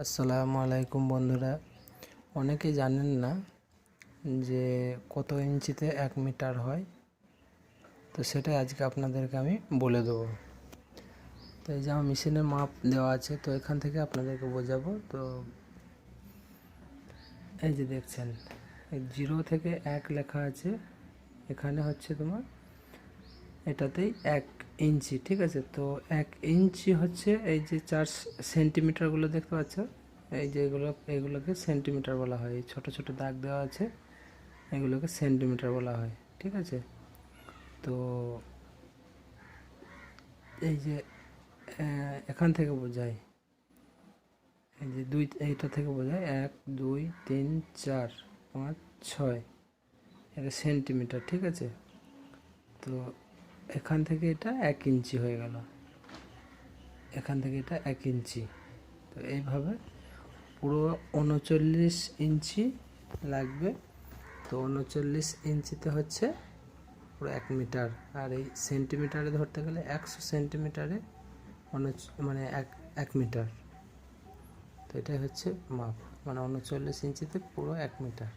আসসালামু আলাইকুম বন্ধুরা, অনেকে জানেন না যে কত ইঞ্চিতে 1 মিটার হয়। তো সেটাই আজকে আপনাদেরকে আমি বলে দেবো। তো এই যে আমার মেশিনের মাপ দেওয়া আছে, তো এখান থেকে আপনাদেরকে বোঝাবো। তো এই যে দেখছেন 0 থেকে 1 লেখা আছে, এখানে হচ্ছে তোমার এটাতেই 1 ইঞ্চি, ঠিক আছে। তো 1 ইঞ্চি হচ্ছে এই যে 4 সেন্টিমিটারগুলো দেখতে পাচ্ছ, এই যে এগুলোকে সেন্টিমিটার বলা হয়। এই ছোট ছোট দাগ দেওয়া আছে, এগুলোকে সেন্টিমিটার বলা হয়, ঠিক আছে। তো এই যে এখান থেকে বোঝায়, এই যে এইটা থেকে বোঝায় 1 2 3 4 5 6, এটা সেন্টিমিটার, ঠিক আছে। তো এখান থেকে এটা 1 ইঞ্চি হয়ে গেল, এখান থেকে এটা 1 ইঞ্চি। তো এইভাবে পুরো 39 ইঞ্চি লাগবে। তো 39 ইঞ্চিতে হচ্ছে পুরো 1 মিটার। আর এই সেন্টিমিটারে ধরতে গেলে 100 সেন্টিমিটারে মানে 1 মিটার। তো এটাই হচ্ছে মাপ, মানে 39 ইঞ্চিতে পুরো 1 মিটার।